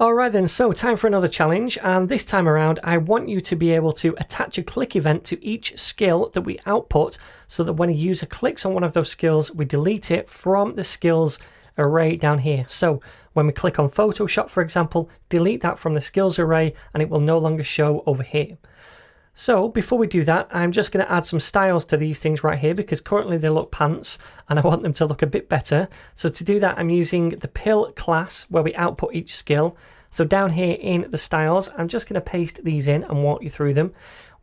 Alright then, so time for another challenge, and this time around I want you to be able to attach a click event to each skill that we output so that when a user clicks on one of those skills, we delete it from the skills array down here. So when we click on Photoshop, for example, delete that from the skills array and it will no longer show over here. So before we do that, I'm just going to add some styles to these things right here because currently they look pants and I want them to look a bit better. So to do that, I'm using the pill class where we output each skill. So down here in the styles, I'm just going to paste these in and walk you through them.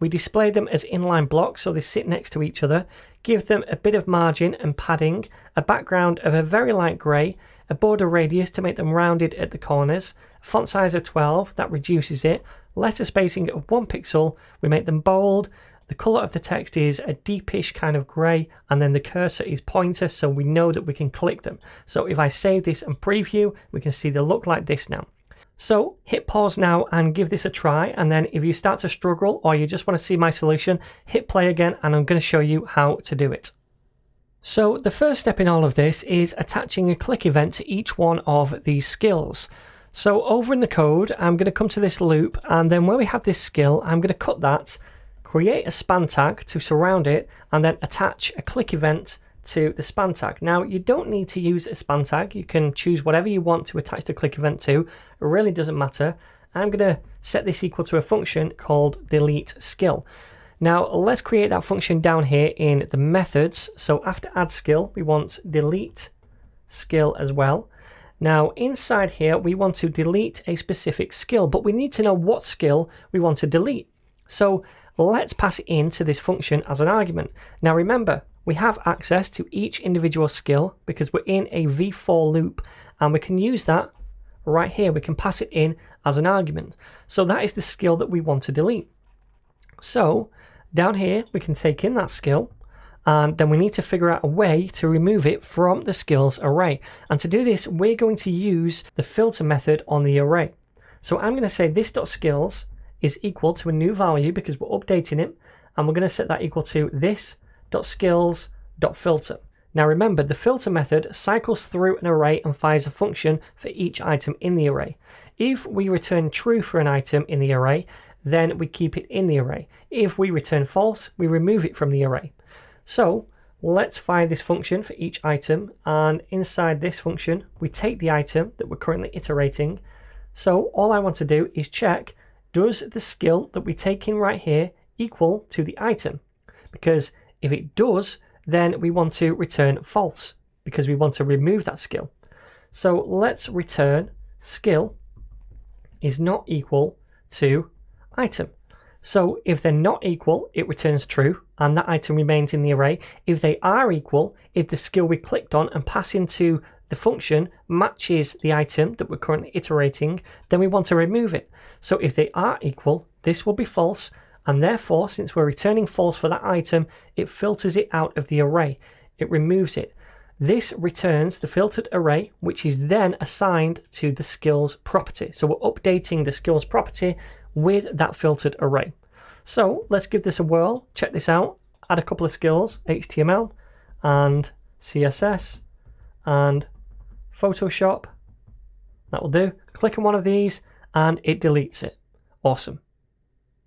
We display them as inline blocks so they sit next to each other, give them a bit of margin and padding, a background of a very light grey, a border radius to make them rounded at the corners, a font size of 12, that reduces it, letter spacing of 1 pixel, we make them bold, the colour of the text is a deepish kind of grey, and then the cursor is pointer so we know that we can click them. So if I save this and preview, we can see they look like this now. So hit pause now and give this a try, and then if you start to struggle or you just want to see my solution, hit play again and I'm going to show you how to do it. So the first step in all of this is attaching a click event to each one of these skills. So over in the code, I'm going to come to this loop, and then where we have this skill, I'm going to cut that, create a span tag to surround it, and then attach a click event to the span tag. Now you don't need to use a span tag, you can choose whatever you want to attach the click event to, it really doesn't matter. I'm going to set this equal to a function called delete skill. Now let's create that function down here in the methods. So after add skill, we want delete skill as well. Now inside here we want to delete a specific skill, but we need to know what skill we want to delete. So let's pass it into this function as an argument. Now remember, we have access to each individual skill because we're in a v-for loop, and we can use that right here. We can pass it in as an argument. So that is the skill that we want to delete. So down here we can take in that skill, and then we need to figure out a way to remove it from the skills array. And to do this, we're going to use the filter method on the array. So I'm going to say this.skills is equal to a new value because we're updating it, and we're going to set that equal to this.skills.filter. Now remember, the filter method cycles through an array and fires a function for each item in the array. If we return true for an item in the array, then we keep it in the array. If we return false, we remove it from the array. So let's fire this function for each item, and inside this function we take the item that we're currently iterating. So all I want to do is check, does the skill that we take in right here equal to the item? Because if it does, then we want to return false because we want to remove that skill. So let's return skill is not equal to item. So if they're not equal, it returns true and that item remains in the array. If they are equal, if the skill we clicked on and pass into the function matches the item that we're currently iterating, then we want to remove it. So if they are equal, this will be false, and therefore, since we're returning false for that item, it filters it out of the array. It removes it. This returns the filtered array, which is then assigned to the skills property. So we're updating the skills property with that filtered array. So let's give this a whirl, check this out, add a couple of skills, HTML and CSS and Photoshop. That will do. Click on one of these and it deletes it. Awesome.